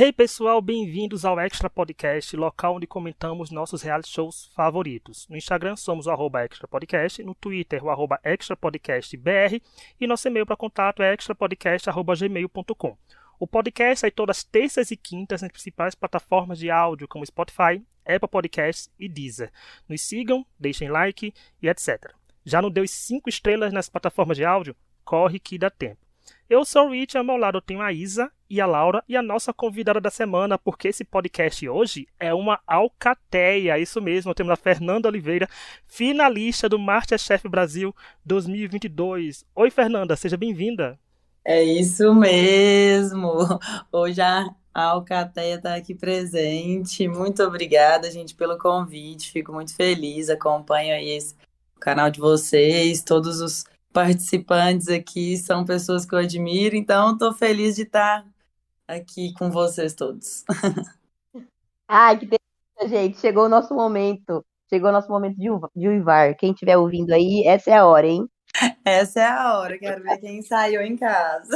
Hey pessoal, bem-vindos ao Extra Podcast, local onde comentamos nossos reality shows favoritos. No Instagram somos o @extrapodcast, no Twitter o @extrapodcastbr e nosso e-mail para contato é extrapodcast@gmail.com. O podcast sai todas as terças e quintas nas principais plataformas de áudio como Spotify, Apple Podcasts e Deezer. Nos sigam, deixem like e etc. Já não deu 5 estrelas nas plataformas de áudio? Corre que dá tempo. Eu sou o Rich, ao meu lado eu tenho a Isa e a Laura e a nossa convidada da semana, porque esse podcast hoje é uma alcateia, isso mesmo, temos a Fernanda Oliveira, finalista do MasterChef Brasil 2022. Oi Fernanda, seja bem-vinda. É isso mesmo. Hoje a Alcateia está aqui presente. Muito obrigada, gente, pelo convite. Fico muito feliz. Acompanho aí o canal de vocês. Todos os participantes aqui são pessoas que eu admiro. Então, estou feliz de estar aqui com vocês todos. Ai, que delícia, gente. Chegou o nosso momento. Chegou o nosso momento de uivar. Quem estiver ouvindo aí, essa é a hora, hein? Essa é a hora. Quero ver quem ensaiou em casa.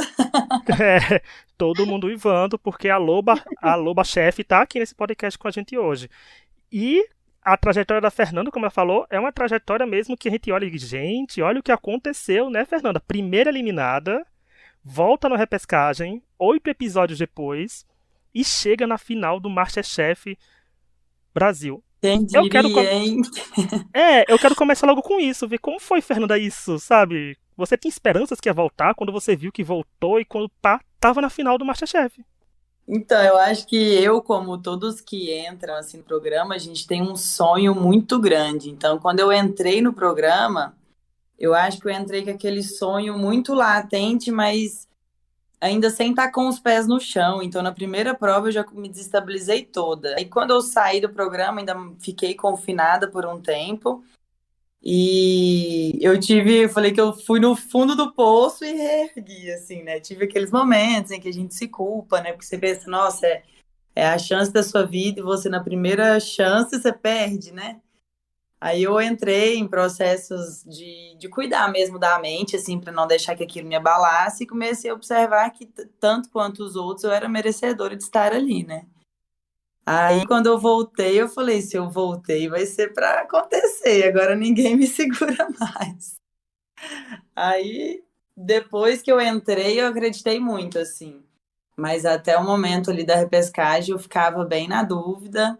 É, todo mundo uivando, porque a Loba Chef está aqui nesse podcast com a gente hoje. E a trajetória da Fernanda, como ela falou, é uma trajetória mesmo que a gente olha e, gente, olha o que aconteceu, né, Fernanda? Primeira eliminada, volta na repescagem, 8 episódios depois, e chega na final do MasterChef Brasil. Quem Eu quero, diria, hein? eu quero começar logo com isso, ver como foi, Fernanda, isso, sabe? Você tinha esperanças que ia voltar quando você viu que voltou e quando tava na final do MasterChef. Então, eu acho que eu, como todos que entram assim no programa, a gente tem um sonho muito grande. Então, quando eu entrei no programa, eu acho que eu entrei com aquele sonho muito latente, mas ainda sem estar com os pés no chão. Então, na primeira prova eu já me desestabilizei toda. E quando eu saí do programa, ainda fiquei confinada por um tempo. E eu falei que eu fui no fundo do poço e reergui, assim, né? Tive aqueles momentos em que a gente se culpa, né? Porque você pensa, nossa, é a chance da sua vida e você, na primeira chance, você perde, né? Aí eu entrei em processos de cuidar mesmo da mente, assim, para não deixar que aquilo me abalasse, e comecei a observar que, tanto quanto os outros, eu era merecedora de estar ali, né? Aí, quando eu voltei, eu falei: se eu voltei, vai ser para acontecer, agora ninguém me segura mais. Aí, depois que eu entrei, eu acreditei muito, assim. Mas até o momento ali da repescagem, eu ficava bem na dúvida.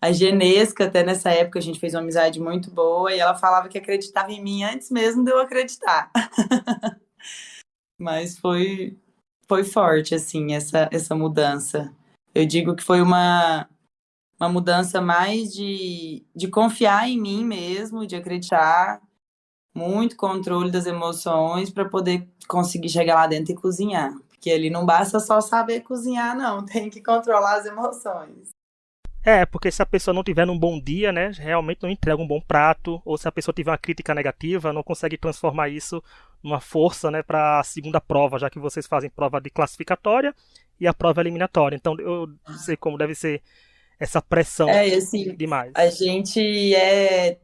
A Genesca, até nessa época, a gente fez uma amizade muito boa e ela falava que acreditava em mim antes mesmo de eu acreditar. Mas foi forte, assim, essa mudança. Eu digo que foi uma mudança mais de confiar em mim mesmo, de acreditar, muito controle das emoções para poder conseguir chegar lá dentro e cozinhar. Porque ali não basta só saber cozinhar, não, tem que controlar as emoções. Porque se a pessoa não tiver num bom dia, né, realmente não entrega um bom prato, ou se a pessoa tiver uma crítica negativa, não consegue transformar isso numa força, né, para a segunda prova, já que vocês fazem prova de classificatória e a prova eliminatória. Então eu não sei como deve ser essa pressão E assim, demais. a gente é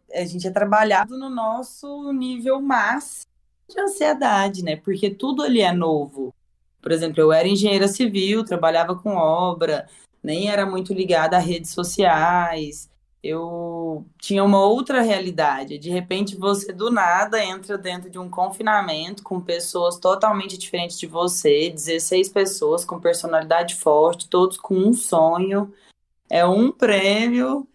trabalhado no nosso nível máximo de ansiedade, né? Porque tudo ali é novo. Por exemplo, eu era engenheira civil, trabalhava com obra, nem era muito ligada a redes sociais. Eu tinha uma outra realidade. De repente, você do nada entra dentro de um confinamento com pessoas totalmente diferentes de você, 16 pessoas com personalidade forte, todos com um sonho, é um prêmio.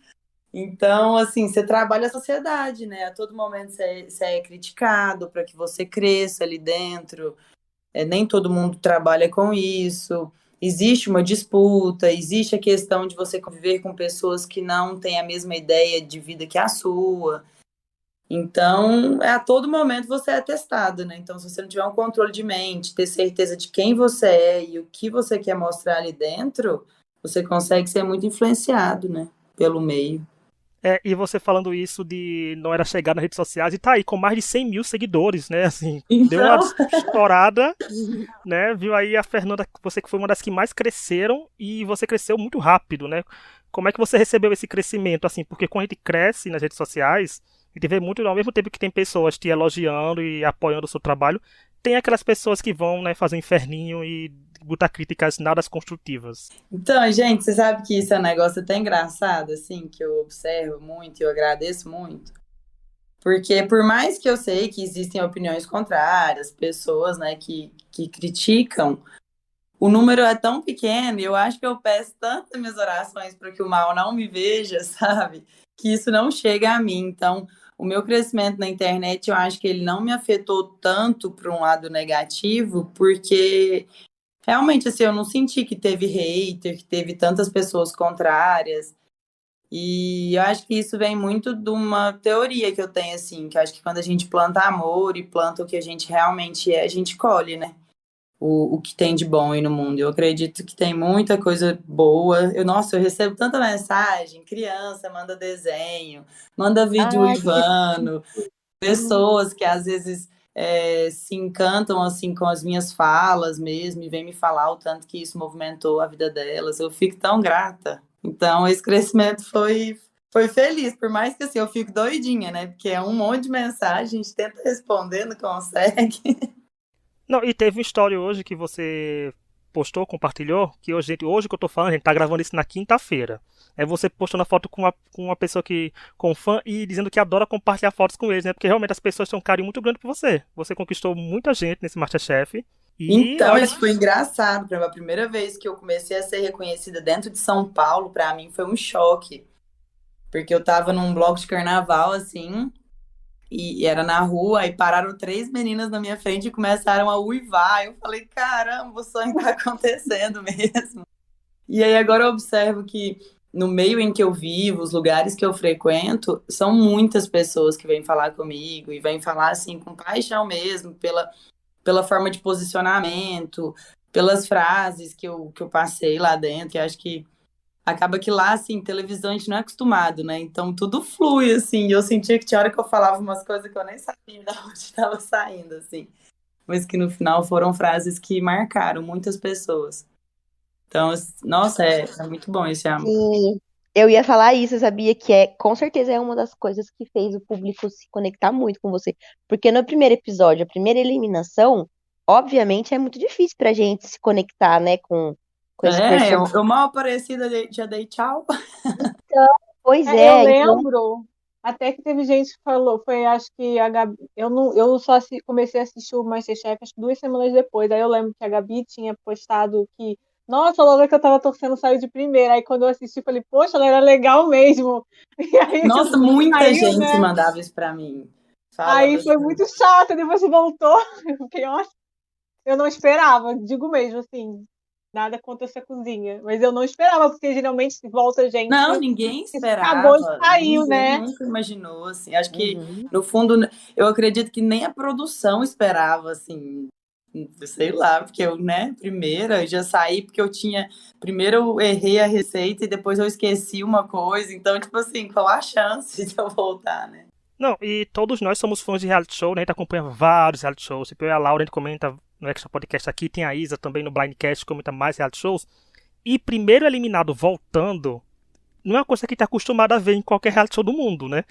Então, assim, você trabalha a sociedade, né? A todo momento você é criticado para que você cresça ali dentro. Nem todo mundo trabalha com isso. Existe uma disputa, existe a questão de você conviver com pessoas que não têm a mesma ideia de vida que a sua. Então, a todo momento você é testado, né? Então, se você não tiver um controle de mente, ter certeza de quem você é e o que você quer mostrar ali dentro, você consegue ser muito influenciado, né? Pelo meio. E você falando isso de não era chegar nas redes sociais, e tá aí com mais de 100 mil seguidores, né, assim, deu uma Então, estourada, né, viu aí a Fernanda, você que foi uma das que mais cresceram, e você cresceu muito rápido, né, como é que você recebeu esse crescimento, assim, porque quando a gente cresce nas redes sociais, a gente vê muito, ao mesmo tempo que tem pessoas te elogiando e apoiando o seu trabalho, tem aquelas pessoas que vão, né, fazer um inferninho e botar críticas nada construtivas. Então, gente, você sabe que isso é um negócio até engraçado, assim, que eu observo muito e eu agradeço muito. Porque por mais que eu sei que existem opiniões contrárias, pessoas, né, que criticam, o número é tão pequeno e eu acho que eu peço tantas minhas orações para que o mal não me veja, sabe? Que isso não chega a mim. Então, o meu crescimento na internet, eu acho que ele não me afetou tanto para um lado negativo, porque realmente, assim, eu não senti que teve hater, que teve tantas pessoas contrárias. E eu acho que isso vem muito de uma teoria que eu tenho, assim, que eu acho que quando a gente planta amor e planta o que a gente realmente é, a gente colhe, né? O que tem de bom aí no mundo. Eu acredito que tem muita coisa boa. Nossa, eu recebo tanta mensagem, criança manda desenho, manda vídeo Ai, que uivando, delícia. pessoas que às vezes se encantam assim com as minhas falas mesmo e vêm me falar o tanto que isso movimentou a vida delas. Eu fico tão grata. Então, esse crescimento foi feliz, por mais que assim, eu fico doidinha, né? Porque é um monte de mensagem, a gente tenta responder, não consegue. Não, e teve uma história hoje que você postou, compartilhou, que hoje, hoje que eu tô falando, a gente tá gravando isso na quinta-feira. É você postando a foto com uma pessoa que, com um fã e dizendo que adora compartilhar fotos com eles, né? Porque realmente as pessoas têm um carinho muito grande por você. Você conquistou muita gente nesse MasterChef. E Então, olha, isso foi engraçado. Para a primeira vez que eu comecei a ser reconhecida dentro de São Paulo, para mim foi um choque. Porque eu tava num bloco de carnaval, assim, e era na rua, e pararam três meninas na minha frente e começaram a uivar. Eu falei, caramba, o sonho tá acontecendo mesmo. E aí agora eu observo que no meio em que eu vivo, os lugares que eu frequento, são muitas pessoas que vêm falar comigo e vêm falar assim com paixão mesmo, pela forma de posicionamento, pelas frases que eu passei lá dentro, que acho que acaba que lá, assim, televisão a gente não é acostumado, né? Então tudo flui, assim. E eu sentia que tinha hora que eu falava umas coisas que eu nem sabia de onde estava saindo, assim. Mas que no final foram frases que marcaram muitas pessoas. Então, nossa, é muito bom esse amor. Sim, eu ia falar isso, eu sabia que com certeza é uma das coisas que fez o público se conectar muito com você. Porque no primeiro episódio, a primeira eliminação, obviamente é muito difícil pra gente se conectar, né, com esse É, eu, personagem. eu mal aparecida já dei tchau. Pois Eu é, então, lembro até que teve gente que falou, foi acho que a Gabi, eu não, eu só comecei a assistir o MasterChef acho que 2 semanas depois. Aí eu lembro que a Gabi tinha postado que, nossa, a Lola que eu tava torcendo saiu de primeira. Aí quando eu assisti, falei, poxa, ela era legal mesmo. E aí Nossa, muita saiu, gente né? mandava isso pra mim. Falando Aí foi assim. muito chato, depois voltou. Eu fiquei, nossa, eu não esperava, digo mesmo, assim, nada contra essa cozinha. Mas eu não esperava, porque geralmente volta gente Não, ninguém que acabou de esperava, saiu, ninguém né? nunca imaginou, assim. Acho que, uhum. no fundo, eu acredito que nem a produção esperava, assim, sei lá, porque eu, né, primeira, eu já saí porque eu tinha. Primeiro eu errei a receita e depois eu esqueci uma coisa. Então, tipo assim, qual a chance de eu voltar, né? não, e todos nós somos fãs de reality show, né? A gente acompanha vários reality shows. Tipo, eu e a Laura, a gente comenta no Extra Podcast aqui, tem a Isa também no Blindcast, que comenta mais reality shows. E primeiro eliminado voltando, não é uma coisa que a gente é acostumado a ver em qualquer reality show do mundo, né?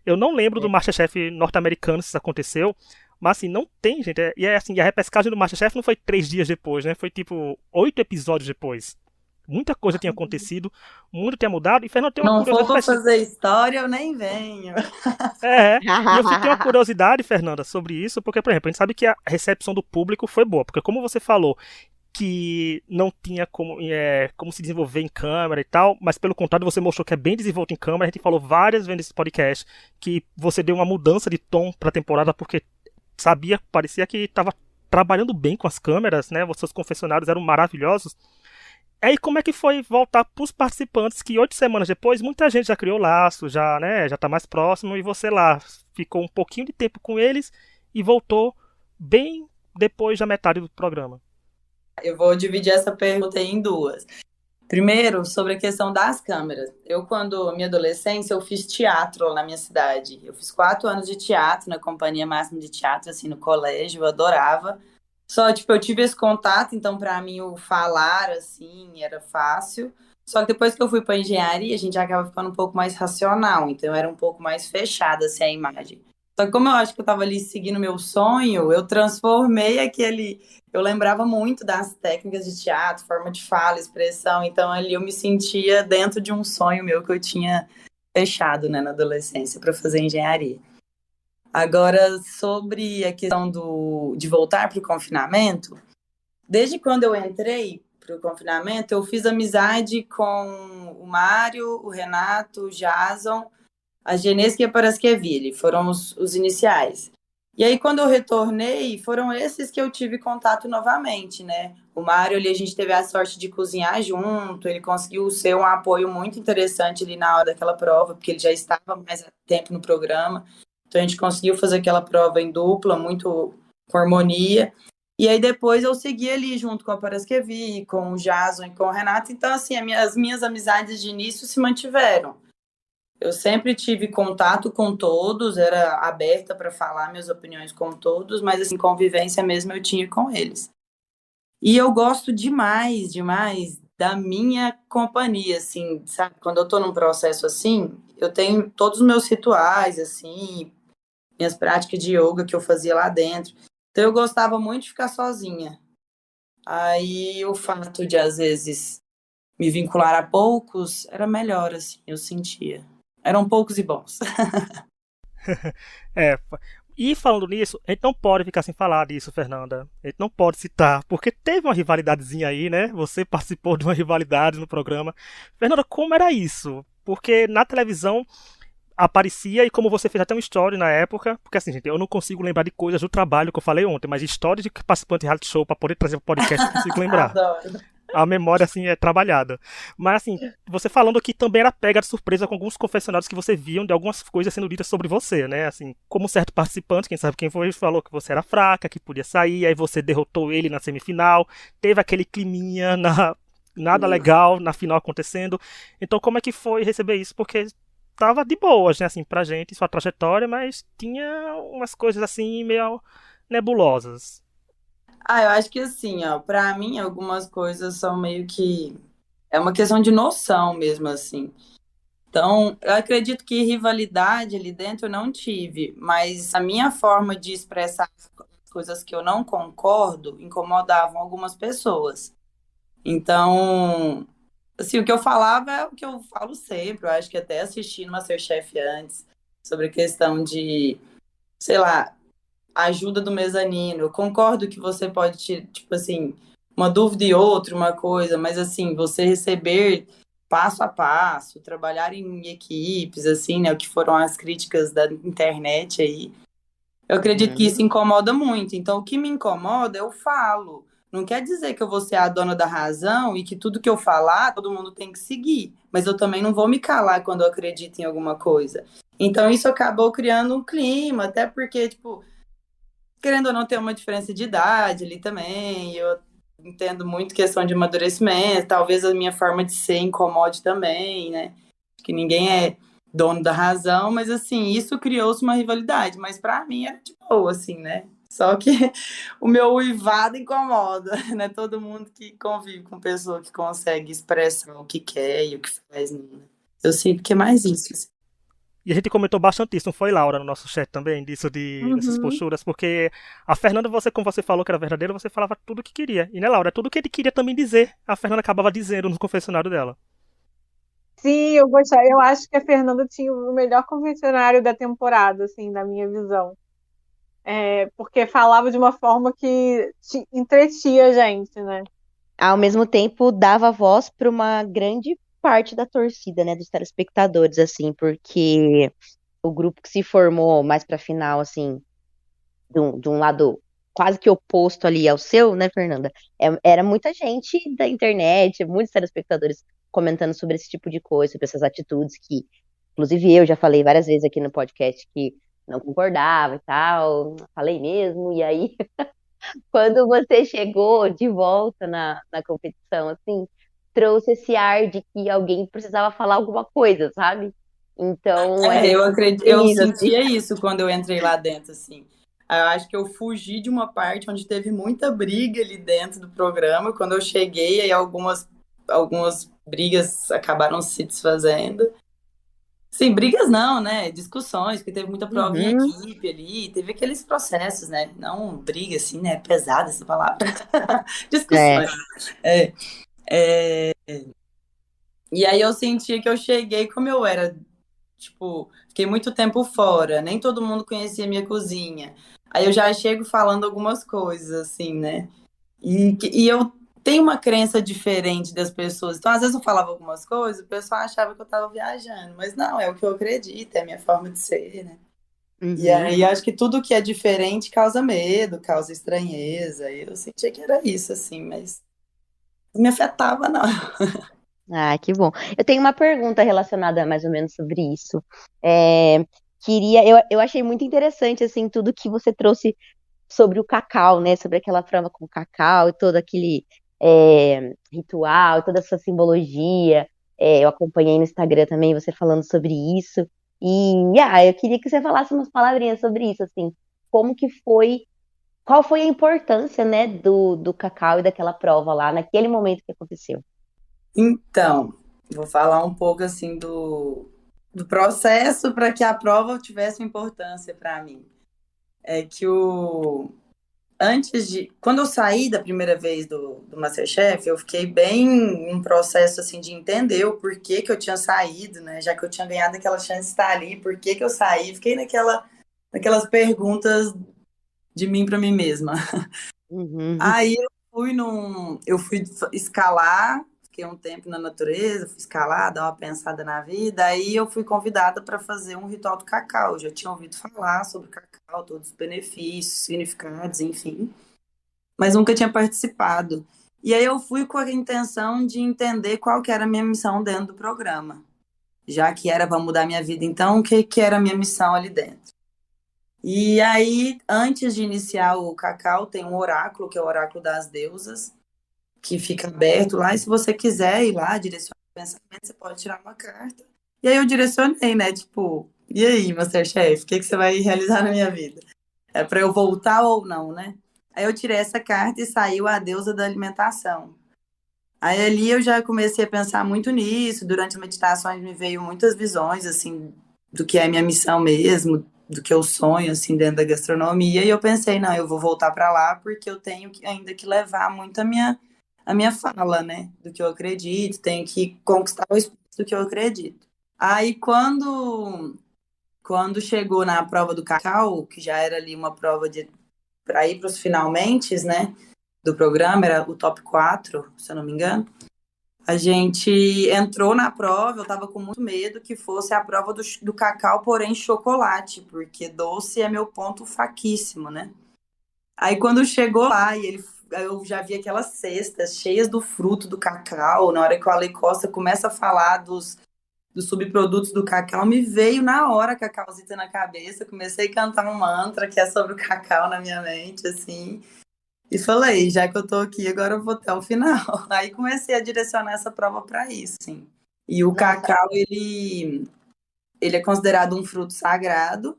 Eu não lembro do MasterChef norte-americano se isso aconteceu, mas assim, não tem, gente. E é assim, a repescagem do MasterChef não foi 3 dias depois, né? Foi tipo 8 episódios depois. Muita coisa tinha acontecido, o mundo tinha mudado, e Fernando tem uma Não for curiosidade. pra fazer história, eu nem venho. E eu fiquei uma curiosidade, Fernanda, sobre isso, porque, por exemplo, a gente sabe que a recepção do público foi boa, porque como você falou que não tinha como se desenvolver em câmera e tal, mas pelo contrário você mostrou que é bem desenvolto em câmera. A gente falou várias vezes nesse podcast que você deu uma mudança de tom pra temporada, porque parecia que estava trabalhando bem com as câmeras, né? Os seus confessionários eram maravilhosos. Aí como é que foi voltar para os participantes que 8 semanas depois muita gente já criou laço, já, né, já tá mais próximo, e você lá ficou um pouquinho de tempo com eles e voltou bem depois da metade do programa. Eu vou dividir essa pergunta em duas. Primeiro, sobre a questão das câmeras. Eu, quando minha adolescência, eu fiz teatro na minha cidade. Eu fiz 4 anos de teatro na Companhia Máxima de Teatro, assim, no colégio, eu adorava. Só, tipo, eu tive esse contato, então, para mim, o falar, assim, era fácil. Só que depois que eu fui para engenharia, a gente acaba ficando um pouco mais racional, então eu era um pouco mais fechada, assim, a imagem. Só que como eu acho que eu estava ali seguindo meu sonho, eu transformei aquele. Eu lembrava muito das técnicas de teatro, forma de fala, expressão. Então ali eu me sentia dentro de um sonho meu que eu tinha fechado, né, na adolescência para fazer engenharia. Agora, sobre a questão de voltar para o confinamento, desde quando eu entrei para o confinamento, eu fiz amizade com o Mário, o Renato, o Jason, a Genesca e a Paraskevili, foram os iniciais. E aí, quando eu retornei, foram esses que eu tive contato novamente, né? O Mário, ali, a gente teve a sorte de cozinhar junto, ele conseguiu ser um apoio muito interessante ali na hora daquela prova, porque ele já estava mais tempo no programa. Então, a gente conseguiu fazer aquela prova em dupla, muito com harmonia. E aí, depois, eu segui ali junto com a Paraskevi, com o Jason e com o Renato. Então, assim, as minhas amizades de início se mantiveram. Eu sempre tive contato com todos, era aberta para falar minhas opiniões com todos, mas assim, convivência mesmo eu tinha com eles. E eu gosto demais, demais da minha companhia, assim, sabe? Quando eu tô num processo assim, eu tenho todos os meus rituais, assim, minhas práticas de yoga que eu fazia lá dentro. Então eu gostava muito de ficar sozinha. Aí o fato de, às vezes, me vincular a poucos era melhor, assim, eu sentia. Eram poucos e bons. É, e falando nisso, a gente não pode ficar sem falar disso, Fernanda. A gente não pode citar, porque teve uma rivalidadezinha aí, né? Você participou de uma rivalidade no programa. Fernanda, como era isso? Porque na televisão aparecia, e como você fez até um story na época, porque assim, gente, eu não consigo lembrar de coisas do trabalho que eu falei ontem, mas história de participante de reality show para poder trazer o podcast eu consigo lembrar. Adoro. A memória, assim, é trabalhada. Mas, assim, você falando que também era pega de surpresa com alguns confessionários que você viam de algumas coisas sendo ditas sobre você, né? Assim, como um certo participante, quem sabe quem foi, falou que você era fraca, que podia sair, aí você derrotou ele na semifinal, teve aquele climinha nada legal na final acontecendo. Então, como é que foi receber isso? Porque tava de boas, né, assim, pra gente, sua trajetória, mas tinha umas coisas, assim, meio nebulosas. Eu acho que assim, ó, pra mim algumas coisas são meio que é uma questão de noção mesmo assim. Então, eu acredito que rivalidade ali dentro eu não tive, mas a minha forma de expressar as coisas que eu não concordo incomodavam algumas pessoas. Então, assim, o que eu falava é o que eu falo sempre. Eu acho que até assisti no MasterChef antes sobre a questão de, sei lá, ajuda do mezanino. Eu concordo que você pode, tipo assim, uma dúvida e outra, uma coisa, mas assim, você receber passo a passo, trabalhar em equipes, assim, né, o que foram as críticas da internet aí, eu acredito que Uhum. isso incomoda muito. Então, o que me incomoda, eu falo. Não quer dizer que eu vou ser a dona da razão e que tudo que eu falar, todo mundo tem que seguir. Mas eu também não vou me calar quando eu acredito em alguma coisa. Então, isso acabou criando um clima, até porque, tipo, querendo ou não, ter uma diferença de idade ali também. Eu entendo muito questão de amadurecimento. Talvez a minha forma de ser incomode também, né? Que ninguém é dono da razão, mas assim, isso criou-se uma rivalidade. Mas para mim era de boa, assim, né? Só que o meu uivado incomoda, né? Todo mundo que convive com pessoa que consegue expressar o que quer e o que faz, né? Eu sinto que é mais isso, assim. E a gente comentou bastante isso, não foi, Laura, no nosso chat também, dessas Uhum. posturas, porque a Fernanda, você, como você falou que era verdadeira, você falava tudo o que queria. E né, Laura, tudo que ele queria também dizer, a Fernanda acabava dizendo no confessionário dela. Sim, eu gostava. Eu acho que a Fernanda tinha o melhor confessionário da temporada, assim, na minha visão. Porque falava de uma forma que entretia a gente, né? Ao mesmo tempo, dava voz para uma grande parte da torcida, né, dos telespectadores, assim, porque o grupo que se formou mais pra final, assim, de um lado quase que oposto ali ao seu, né, Fernanda? Era muita gente da internet, muitos telespectadores comentando sobre esse tipo de coisa, sobre essas atitudes que, inclusive, eu já falei várias vezes aqui no podcast que não concordava e tal, falei mesmo, e aí, quando você chegou de volta na competição, assim, trouxe esse ar de que alguém precisava falar alguma coisa, sabe? Então, a gente Eu ficou acredito, eu feliz, assim. sentia isso quando eu entrei lá dentro, assim. Eu acho que eu fugi de uma parte onde teve muita briga ali dentro do programa. Quando eu cheguei, aí algumas brigas acabaram se desfazendo. Sim, brigas não, né? Discussões, porque teve muita prova em Uhum. equipe ali, teve aqueles processos, né? Não briga assim, né? Pesada essa palavra. É. Discussões. É, é, e aí eu sentia que eu cheguei como eu era, tipo, fiquei muito tempo fora, nem todo mundo conhecia minha cozinha. Aí eu já chego falando algumas coisas, assim, né? E eu tenho uma crença diferente das pessoas. Então, às vezes eu falava algumas coisas, o pessoal achava que eu estava viajando, mas não, é o que eu acredito, é a minha forma de ser, né? E Uhum. aí acho que tudo que é diferente causa medo, causa estranheza. E eu sentia que era isso, assim, mas não me afetava, não. Ah, que bom. Eu tenho uma pergunta relacionada mais ou menos sobre isso. É, eu achei muito interessante, assim, tudo que você trouxe sobre o cacau, né? Sobre aquela prova com cacau e todo aquele ritual, toda essa simbologia. Eu acompanhei no Instagram também você falando sobre isso. Eu queria que você falasse umas palavrinhas sobre isso, assim, como que foi, qual foi a importância, né, do cacau e daquela prova lá, naquele momento que aconteceu. Então, vou falar um pouco, assim, do processo para que a prova tivesse uma importância para mim. É que antes de. Quando eu saí da primeira vez do MasterChef, eu fiquei bem em um processo assim de entender o porquê que eu tinha saído, né? Já que eu tinha ganhado aquela chance de estar ali, por que que eu saí? Fiquei naquelas perguntas de mim para mim mesma. Uhum. Aí eu fui escalar, fiquei um tempo na natureza, fui escalar, dar uma pensada na vida. Aí eu fui convidada para fazer um ritual do cacau. Eu já tinha ouvido falar sobre o cacau, todos os benefícios, significados, enfim, mas nunca tinha participado. E aí eu fui com a intenção de entender qual que era a minha missão dentro do programa. Já que era para mudar minha vida, então o que era a minha missão ali dentro? E aí, antes de iniciar o cacau, tem um oráculo, que é o oráculo das deusas, que fica aberto lá. E se você quiser ir lá, direcionar o pensamento, você pode tirar uma carta. E aí eu direcionei, né? Tipo, e aí, Masterchef, o que você vai realizar na minha vida? É para eu voltar ou não, né? Aí eu tirei essa carta e saiu a deusa da alimentação. Aí ali eu já comecei a pensar muito nisso. Durante as meditações me veio muitas visões, assim, do que é minha missão mesmo, do que eu sonho, assim, dentro da gastronomia. E eu pensei, não, eu vou voltar para lá porque eu tenho ainda que levar muito a minha fala, né? Do que eu acredito, tenho que conquistar o espírito do que eu acredito. Aí quando chegou na prova do cacau, que já era ali uma prova para ir para os finalmente, né, do programa, era o top 4 se eu não me engano. A gente entrou na prova, eu estava com muito medo que fosse a prova do cacau, porém chocolate, porque doce é meu ponto fraquíssimo, né? Aí quando chegou lá eu já vi aquelas cestas cheias do fruto do cacau, na hora que o Ale Costa começa a falar dos subprodutos do cacau, me veio na hora cacauzita na cabeça, comecei a cantar um mantra que é sobre o cacau na minha mente, assim, e falei, já que eu tô aqui, agora eu vou até o final. Aí comecei a direcionar essa prova para isso, sim. E o Nossa, cacau, ele é considerado um fruto sagrado,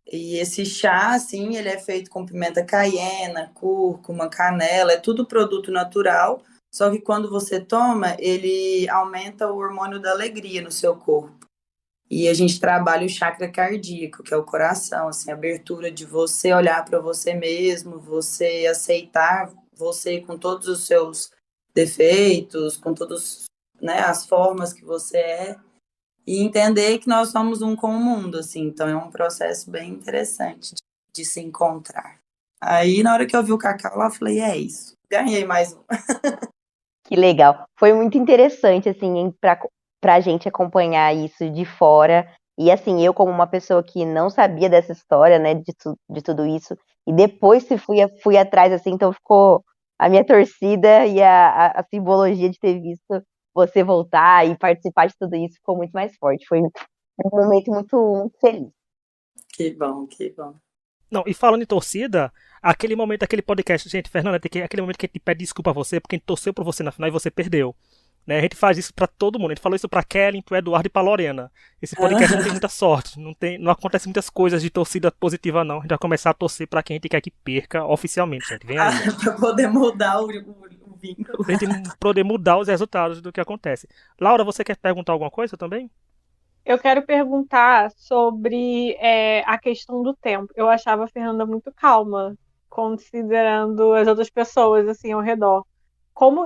e esse chá, assim, ele é feito com pimenta caiena, cúrcuma, canela, é tudo produto natural, só que quando você toma, ele aumenta o hormônio da alegria no seu corpo. E a gente trabalha o chakra cardíaco, que é o coração, assim, a abertura de você olhar para você mesmo, você aceitar você com todos os seus defeitos, com todas, né, as formas que você é, e entender que nós somos um com o mundo, assim. Então é um processo bem interessante de se encontrar. Aí, na hora que eu vi o cacau lá, eu falei, é isso. Ganhei mais um. que legal. Foi muito interessante, assim, pra gente acompanhar isso de fora. E, assim, eu, como uma pessoa que não sabia dessa história, né, de tudo isso, e depois fui atrás, assim, então ficou a minha torcida e a simbologia de ter visto você voltar e participar de tudo isso ficou muito mais forte. Foi um momento muito, muito feliz. Que bom, que bom. Não, e falando em torcida, aquele momento, aquele podcast, gente, Fernanda, tem aquele momento que a gente pede desculpa a você, porque a gente torceu por você na final e você perdeu. Né? A gente faz isso pra todo mundo. A gente falou isso pra Kellen, pro Eduardo e pra Lorena. Esse podcast não tem muita sorte. Não acontece muitas coisas de torcida positiva, não. A gente vai começar a torcer pra quem a gente quer que perca oficialmente, gente. Vem aí. Para poder mudar o vínculo. Pra gente poder mudar os resultados do que acontece. Laura, você quer perguntar alguma coisa também? Eu quero perguntar sobre a questão do tempo. Eu achava a Fernanda muito calma, considerando as outras pessoas assim ao redor. Como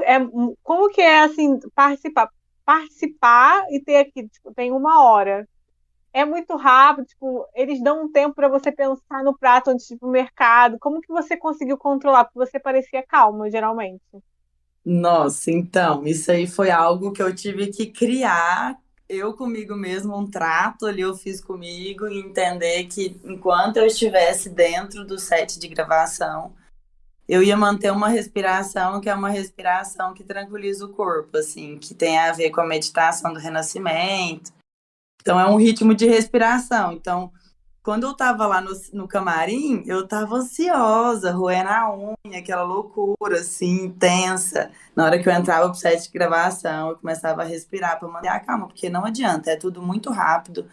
que é assim participar e ter aqui, tipo, tem 1 hora. É muito rápido, tipo, eles dão um tempo para você pensar no prato antes de ir pro mercado. Como que você conseguiu controlar? Porque você parecia calma, geralmente. Nossa, então, isso aí foi algo que eu tive que criar, eu comigo mesmo, um trato ali eu fiz comigo e entender que enquanto eu estivesse dentro do set de gravação, eu ia manter uma respiração que é uma respiração que tranquiliza o corpo, assim, que tem a ver com a meditação do renascimento. Então, é um ritmo de respiração. Então, quando eu tava lá no camarim, eu tava ansiosa, roendo a unha, aquela loucura, assim, intensa. Na hora que eu entrava pro set de gravação, eu começava a respirar pra manter a calma, porque não adianta, é tudo muito rápido.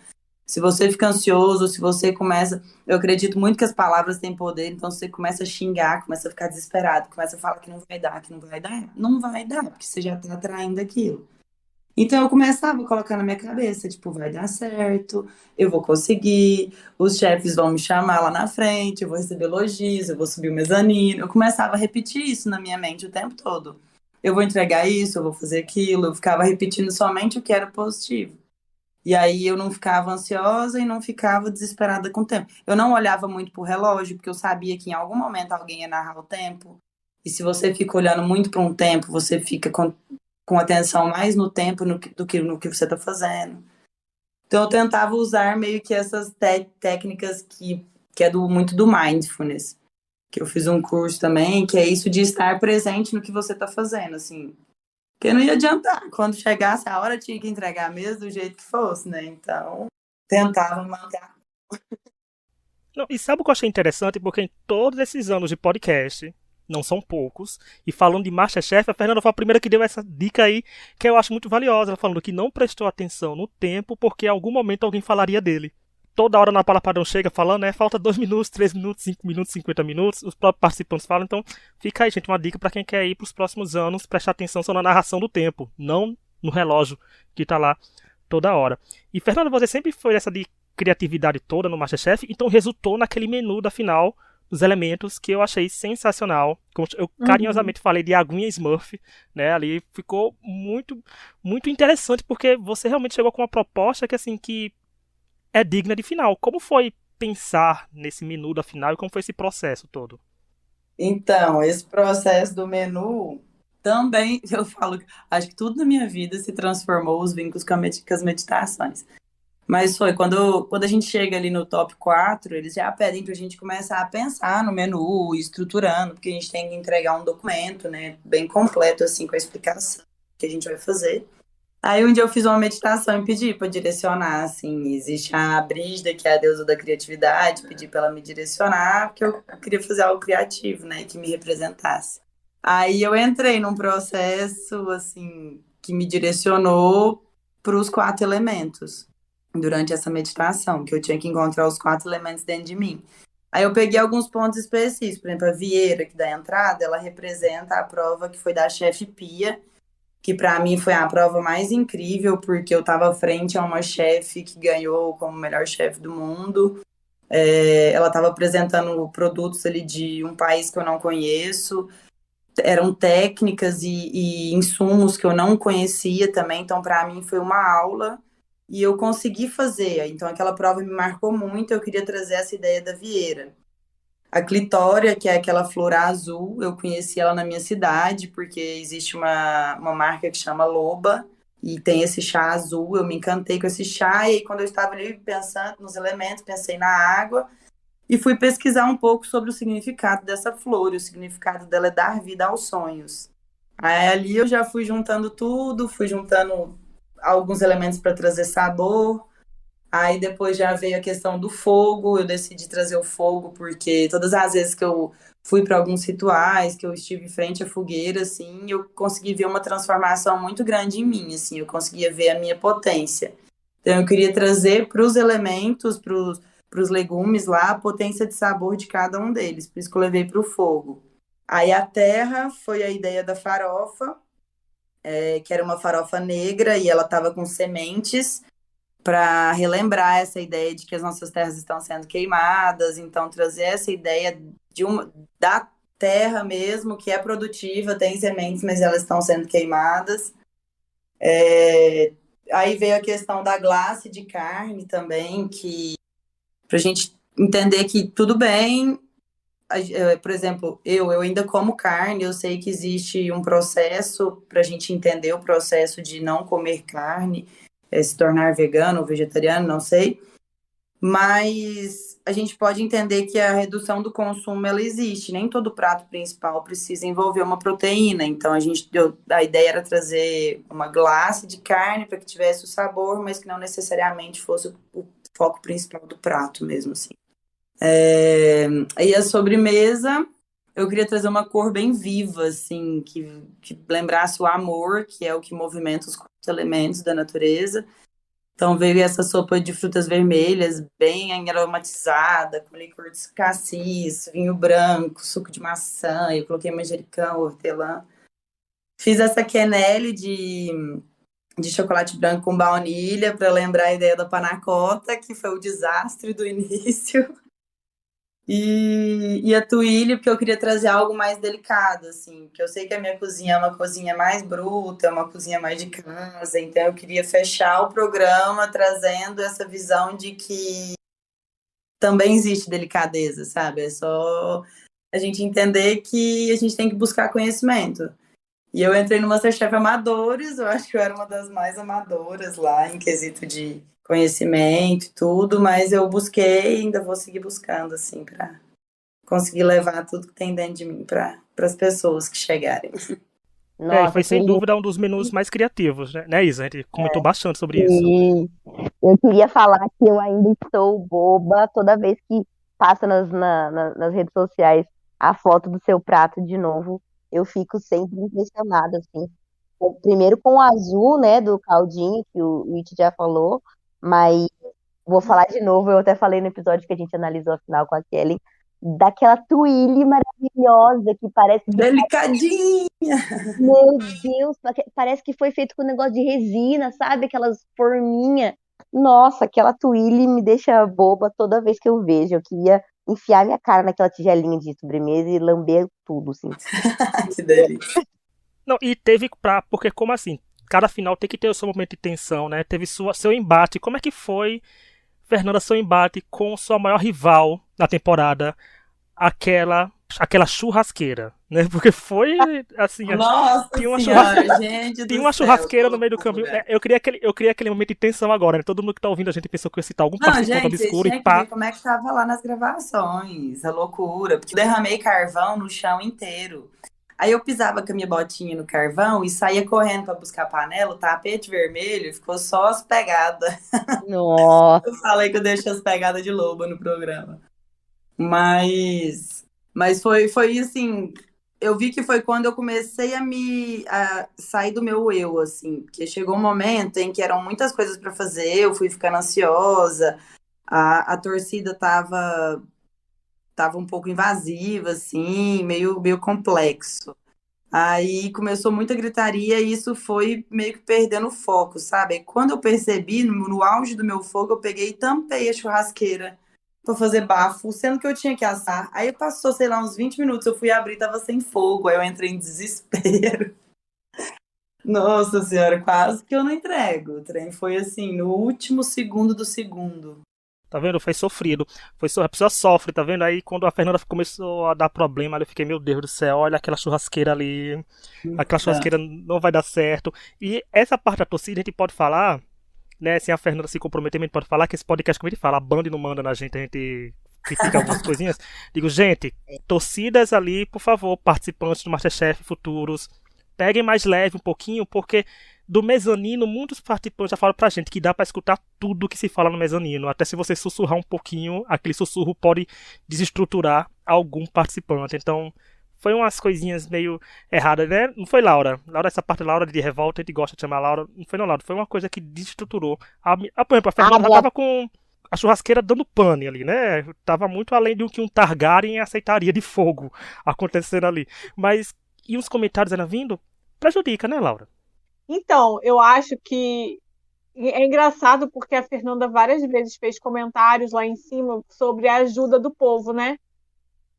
Se você fica ansioso, se você começa. Eu acredito muito que as palavras têm poder, então se você começa a xingar, começa a ficar desesperado, começa a falar que não vai dar, que não vai dar, não vai dar, porque você já tá atraindo aquilo. Então eu começava a colocar na minha cabeça, tipo, vai dar certo, eu vou conseguir, os chefes vão me chamar lá na frente, eu vou receber elogios, eu vou subir o mezanino. Eu começava a repetir isso na minha mente o tempo todo. Eu vou entregar isso, eu vou fazer aquilo, eu ficava repetindo somente o que era positivo. E aí eu não ficava ansiosa e não ficava desesperada com o tempo. Eu não olhava muito pro relógio, porque eu sabia que em algum momento alguém ia narrar o tempo. E se você fica olhando muito para um tempo, você fica com atenção mais no tempo do que no que você está fazendo. Então eu tentava usar meio que essas técnicas que é muito do mindfulness, que eu fiz um curso também, que é isso de estar presente no que você está fazendo, assim. Porque não ia adiantar, quando chegasse a hora tinha que entregar mesmo do jeito que fosse, né? Então, tentava manter. Não, e sabe o que eu achei interessante? Porque em todos esses anos de podcast, não são poucos, e falando de MasterChef, a Fernanda foi a primeira que deu essa dica aí, que eu acho muito valiosa. Ela falando que não prestou atenção no tempo, porque em algum momento alguém falaria dele. Toda hora na Paula Padrão chega falando, né? Falta 2 minutos, 3 minutos, 5 minutos, 50 minutos. Os próprios participantes falam. Então, fica aí, gente, uma dica para quem quer ir para os próximos anos, prestar atenção só na narração do tempo, não no relógio que tá lá toda hora. E, Fernanda, você sempre foi essa de criatividade toda no MasterChef, então resultou naquele menu da final dos elementos que eu achei sensacional. Como eu Uhum. carinhosamente falei de aguinha Smurf, né? Ali ficou muito, muito interessante porque você realmente chegou com uma proposta que assim que é digna de final. Como foi pensar nesse menu da final e como foi esse processo todo? Então, esse processo do menu também, eu falo, acho que tudo na minha vida se transformou os vínculos com as meditações. Mas foi quando a gente chega ali no top 4 eles já pedem para a gente começar a pensar no menu, estruturando, porque a gente tem que entregar um documento, né, bem completo, assim, com a explicação que a gente vai fazer. Aí um dia eu fiz uma meditação e pedi para direcionar, assim, existe a Brígida, que é a deusa da criatividade, pedi para ela me direcionar, porque eu queria fazer algo criativo, né, que me representasse. Aí eu entrei num processo, assim, que me direcionou para os 4 elementos durante essa meditação, que eu tinha que encontrar os 4 elementos dentro de mim. Aí eu peguei alguns pontos específicos, por exemplo, a Vieira, que dá entrada, ela representa a prova que foi da chefe Pia, que para mim foi a prova mais incrível, porque eu estava frente a uma chefe que ganhou como melhor chefe do mundo. Ela estava apresentando produtos ali de um país que eu não conheço, eram técnicas e insumos que eu não conhecia também, então para mim foi uma aula e eu consegui fazer. Então aquela prova me marcou muito, eu queria trazer essa ideia da Vieira. A clitória, que é aquela flor azul, eu conheci ela na minha cidade, porque existe uma marca que chama Loba, e tem esse chá azul. Eu me encantei com esse chá, e aí, quando eu estava ali pensando nos elementos, pensei na água, e fui pesquisar um pouco sobre o significado dessa flor, e o significado dela é dar vida aos sonhos. Aí ali eu já fui juntando tudo, fui juntando alguns elementos para trazer sabor. Aí depois já veio a questão do fogo, eu decidi trazer o fogo porque todas as vezes que eu fui para alguns rituais, que eu estive em frente à fogueira, assim, eu consegui ver uma transformação muito grande em mim, assim, eu conseguia ver a minha potência. Então eu queria trazer para os elementos, para os legumes lá, a potência de sabor de cada um deles, por isso que eu levei para o fogo. Aí a terra foi a ideia da farofa, que era uma farofa negra e ela estava com sementes para relembrar essa ideia de que as nossas terras estão sendo queimadas, então trazer essa ideia da terra mesmo, que é produtiva, tem sementes, mas elas estão sendo queimadas. Aí veio a questão da glace de carne também, que para a gente entender que tudo bem, por exemplo, eu ainda como carne, eu sei que existe um processo para a gente entender o processo de não comer carne, se tornar vegano ou vegetariano, não sei, mas a gente pode entender que a redução do consumo, ela existe, nem todo prato principal precisa envolver uma proteína, então a ideia era trazer uma glace de carne para que tivesse o sabor, mas que não necessariamente fosse o foco principal do prato mesmo, assim. E a sobremesa, eu queria trazer uma cor bem viva, assim, que lembrasse o amor, que é o que movimenta os 4 elementos da natureza. Então veio essa sopa de frutas vermelhas, bem aromatizada, com licor de cassis, vinho branco, suco de maçã, eu coloquei manjericão, hortelã. Fiz essa quenelle de chocolate branco com baunilha, para lembrar a ideia da panna cotta, que foi o desastre do início. E a tuile, porque eu queria trazer algo mais delicado, assim, porque eu sei que a minha cozinha é uma cozinha mais bruta, é uma cozinha mais de casa, então eu queria fechar o programa trazendo essa visão de que também existe delicadeza, sabe? É só a gente entender que a gente tem que buscar conhecimento. E eu entrei no MasterChef Amadores, eu acho que eu era uma das mais amadoras lá, em quesito de conhecimento e tudo, mas eu busquei e ainda vou seguir buscando, assim, para conseguir levar tudo que tem dentro de mim para as pessoas que chegarem. E Nossa, foi que sem lindo. dúvida um dos menus mais criativos, né, Isa? A gente comentou bastante sobre isso. Sim. Eu queria falar que eu ainda estou boba toda vez que passa nas redes sociais a foto do seu prato de novo. Eu fico sempre impressionada, assim. Primeiro com o azul, né, do caldinho, que o It já falou, mas vou falar de novo, eu até falei no episódio que a gente analisou a final com a Kelly, daquela tuile maravilhosa que parece que, Delicadinha! meu Deus, parece que foi feito com um negócio de resina, sabe? Aquelas forminhas. Nossa, aquela tuile me deixa boba toda vez que eu vejo. Eu queria enfiar minha cara naquela tigelinha de sobremesa e lamber tudo, assim. Que delícia. Não, e teve porque como assim? Cada final tem que ter o seu momento de tensão, né? Teve seu embate. Como é que foi, Fernanda, seu embate com sua maior rival na temporada, aquela churrasqueira, né? Porque foi assim, Nossa tinha uma senhora, gente do tinha uma céu, churrasqueira que no meio do caminho. loucura. Eu queria aquele momento de tensão agora, né? Todo mundo que tá ouvindo a gente pensou que eu ia citar algum Não, participante gente, vocês obscuro e tinham que ver pá. como é que tava lá nas gravações, a loucura, porque eu derramei carvão no chão inteiro. Aí eu pisava com a minha botinha no carvão e saía correndo para buscar a panela, o tapete vermelho, ficou só as pegadas. Nossa, Eu falei que eu deixei as pegadas de loba no programa. Mas foi assim, eu vi que foi quando eu comecei a sair do meu eu, assim, porque chegou um momento em que eram muitas coisas para fazer, eu fui ficando ansiosa, a torcida tava um pouco invasiva, assim, meio complexo. Aí começou muita gritaria e isso foi meio que perdendo o foco, sabe? Aí quando eu percebi, no auge do meu fogo, eu peguei e tampei a churrasqueira pra fazer bafo, sendo que eu tinha que assar. Aí passou, sei lá, uns 20 minutos, eu fui abrir, tava sem fogo, aí eu entrei em desespero. Nossa senhora, quase que eu não entrego. O trem foi assim, no último segundo do segundo. Tá vendo? Foi sofrido. A pessoa sofre, tá vendo? Aí quando a Fernanda começou a dar problema, eu fiquei, meu Deus do céu, olha aquela churrasqueira ali. Aquela churrasqueira não vai dar certo. E essa parte da torcida a gente pode falar, né? Sem a Fernanda se comprometer, a gente pode falar que esse podcast, como a gente fala, a Band não manda na gente, a gente critica algumas coisinhas. Digo, gente, torcidas ali, por favor, participantes do MasterChef futuros, peguem mais leve um pouquinho, porque do mezanino, muitos participantes já falaram pra gente que dá pra escutar tudo que se fala no mezanino. Até se você sussurrar um pouquinho, aquele sussurro pode desestruturar algum participante. Então, foi umas coisinhas meio erradas, né? Não foi Laura. Laura, essa parte Laura de revolta, a gente gosta de chamar Laura. Não foi não, Laura. Foi uma coisa que desestruturou. Por exemplo, a Fernanda já tava com a churrasqueira dando pane ali, né? Tava muito além do que um Targaryen aceitaria de fogo acontecendo ali. Mas, e os comentários ainda vindo, prejudica, né, Laura? Então, eu acho que é engraçado porque a Fernanda várias vezes fez comentários lá em cima sobre a ajuda do povo, né?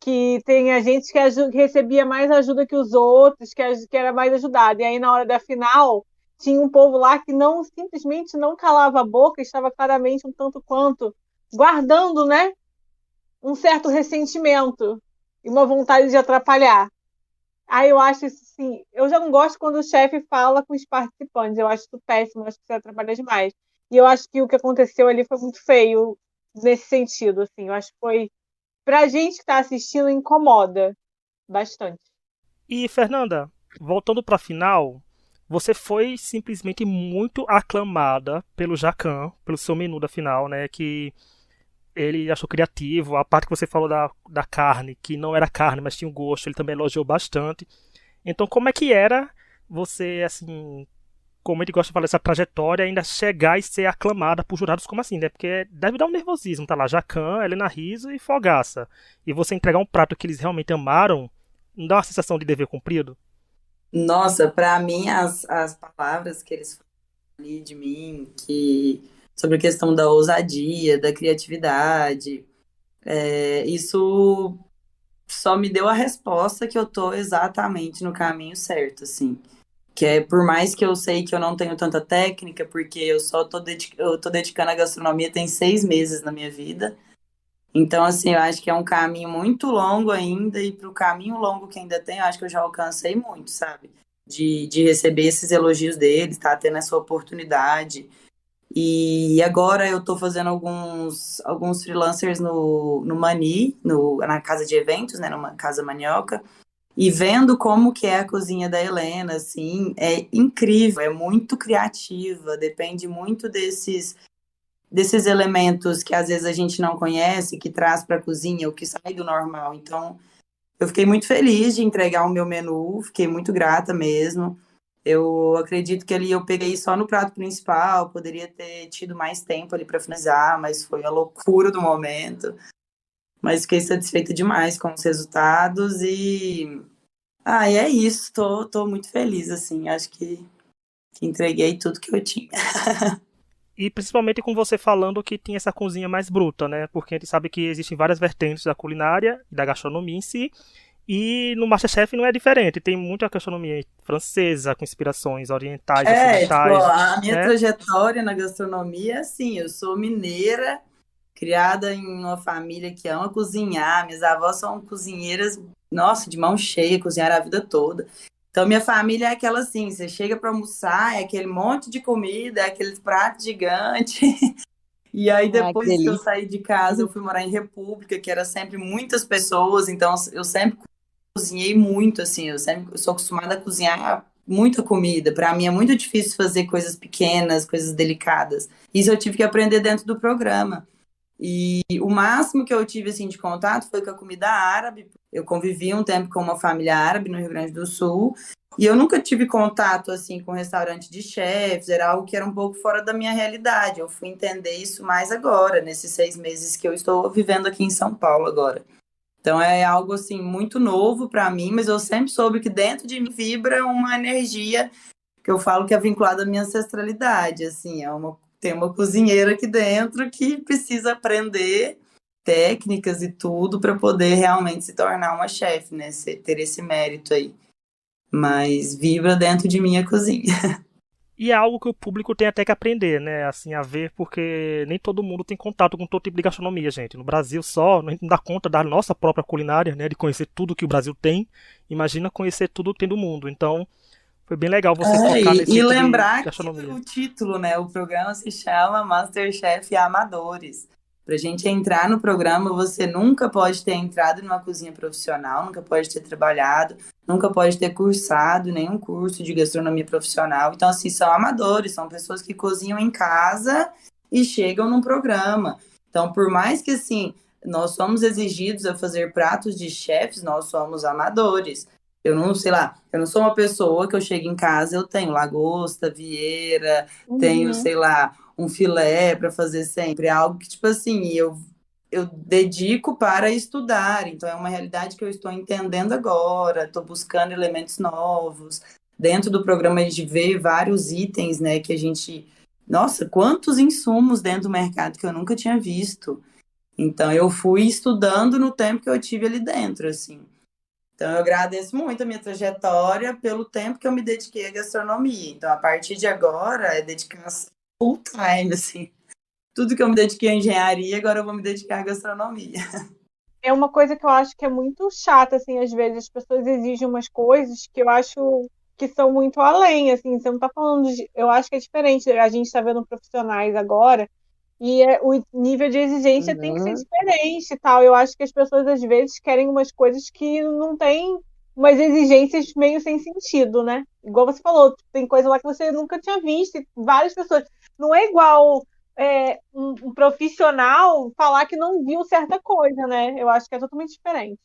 Que tem a gente que recebia mais ajuda que os outros, que era mais ajudado. E aí, na hora da final, tinha um povo lá que não simplesmente não calava a boca, estava claramente um tanto quanto guardando, né, um certo ressentimento e uma vontade de atrapalhar. Aí eu acho isso assim, eu já não gosto quando o chefe fala com os participantes, eu acho isso péssimo, eu acho que você atrapalha demais. E eu acho que o que aconteceu ali foi muito feio nesse sentido, assim, eu acho que foi pra gente que está assistindo incomoda bastante. E, Fernanda, voltando para a final, você foi simplesmente muito aclamada pelo Jacan, pelo seu menu da final, né? Que ele achou criativo. A parte que você falou da carne, que não era carne, mas tinha um gosto, ele também elogiou bastante. Então, como é que era você, assim, como ele gosta de falar, essa trajetória, ainda chegar e ser aclamada por jurados como assim, né? Porque deve dar um nervosismo, tá lá, Jacan, Helena Rizzo e Fogaça. E você entregar um prato que eles realmente amaram, não dá uma sensação de dever cumprido? Nossa, para mim, as palavras que eles falam ali de mim, que sobre a questão da ousadia, da criatividade, isso só me deu a resposta que eu tô exatamente no caminho certo, assim. Que é por mais que eu sei que eu não tenho tanta técnica, porque eu tô dedicando a gastronomia tem 6 meses na minha vida. Então, assim, eu acho que é um caminho muito longo ainda, e para o caminho longo que ainda tem, eu acho que eu já alcancei muito, sabe? De receber esses elogios deles, tá tendo essa oportunidade. E agora eu tô fazendo alguns freelancers no Mani, na casa de eventos, né? Numa casa manioca. E vendo como que é a cozinha da Helena, assim, é incrível, é muito criativa, depende muito desses elementos que às vezes a gente não conhece, que traz para a cozinha, o que sai do normal. Então, eu fiquei muito feliz de entregar o meu menu, fiquei muito grata mesmo. Eu acredito que ali eu peguei só no prato principal, poderia ter tido mais tempo ali para finalizar, mas foi a loucura do momento. Mas fiquei satisfeita demais com os resultados e é isso, tô muito feliz, assim, acho que entreguei tudo que eu tinha. E principalmente com você falando que tinha essa cozinha mais bruta, né? Porque a gente sabe que existem várias vertentes da culinária e da gastronomia em si. E no MasterChef não é diferente. Tem muita gastronomia francesa, com inspirações orientais, Tipo, ocidentais, a minha né? trajetória na gastronomia é assim, eu sou mineira, criada em uma família que ama cozinhar, minhas avós são cozinheiras, nossa, de mão cheia, cozinharam a vida toda. Então, minha família é aquela assim, você chega para almoçar, é aquele monte de comida, é aquele prato gigante. E aí, Ai, que depois que eu delícia. saí de casa, eu fui morar em República, que era sempre muitas pessoas, então eu sempre cozinhei muito, assim, eu sou acostumada a cozinhar muita comida. Para mim é muito difícil fazer coisas pequenas, coisas delicadas. Isso eu tive que aprender dentro do programa. E o máximo que eu tive assim de contato foi com a comida árabe. Eu convivi um tempo com uma família árabe no Rio Grande do Sul. E eu nunca tive contato assim com restaurante de chefs, era algo que era um pouco fora da minha realidade. Eu fui entender isso mais agora, nesses 6 meses que eu estou vivendo aqui em São Paulo agora. Então é algo assim muito novo para mim, mas eu sempre soube que dentro de mim vibra uma energia que eu falo que é vinculada à minha ancestralidade, assim, tem uma cozinheira aqui dentro que precisa aprender técnicas e tudo para poder realmente se tornar uma chefe, né? Ter esse mérito aí. Mas vibra dentro de mim a cozinha. E é algo que o público tem até que aprender, né? Assim, a ver, porque nem todo mundo tem contato com todo tipo de gastronomia, gente. No Brasil só, a gente não dá conta da nossa própria culinária, né? De conhecer tudo que o Brasil tem. Imagina conhecer tudo que tem do mundo. Então, foi bem legal você focar nesse E tipo de lembrar que gastronomia. o título, né? O programa se chama MasterChef Amadores. Para a gente entrar no programa, você nunca pode ter entrado numa cozinha profissional, nunca pode ter trabalhado, nunca pode ter cursado nenhum curso de gastronomia profissional. Então, assim, são amadores, são pessoas que cozinham em casa e chegam num programa. Então, por mais que, assim, nós somos exigidos a fazer pratos de chefes, nós somos amadores. Eu não, sei lá, eu não sou uma pessoa que eu chego em casa, eu tenho lagosta, vieira, tenho, Uhum. sei lá, um filé para fazer sempre. É algo que, tipo assim, eu dedico para estudar. Então, é uma realidade que eu estou entendendo agora, estou buscando elementos novos. Dentro do programa, a gente vê vários itens, né, que a gente nossa, quantos insumos dentro do mercado que eu nunca tinha visto. Então, eu fui estudando no tempo que eu tive ali dentro, assim. Então, eu agradeço muito a minha trajetória pelo tempo que eu me dediquei à gastronomia. Então, a partir de agora, é dedicação full time, assim. Tudo que eu me dediquei à engenharia, agora eu vou me dedicar à gastronomia. É uma coisa que eu acho que é muito chata, assim, às vezes as pessoas exigem umas coisas que eu acho que são muito além, assim, você não tá falando de... Eu acho que é diferente, a gente tá vendo profissionais agora e o nível de exigência tem que ser Uhum. diferente e tal. Eu acho que as pessoas às vezes querem umas coisas que não têm umas exigências meio sem sentido, né? Igual você falou, tem coisa lá que você nunca tinha visto, e várias pessoas. Não é igual um profissional falar que não viu certa coisa, né? Eu acho que é totalmente diferente.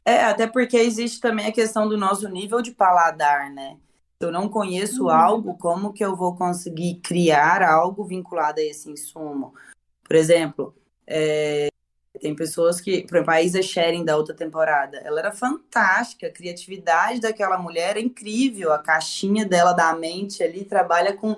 Até porque existe também a questão do nosso nível de paladar, né? Se eu não conheço Uhum. algo, como que eu vou conseguir criar algo vinculado a esse insumo? Por exemplo, tem pessoas que, por exemplo, a Isa Sharing da outra temporada, ela era fantástica, a criatividade daquela mulher é incrível, a caixinha dela da mente ali trabalha com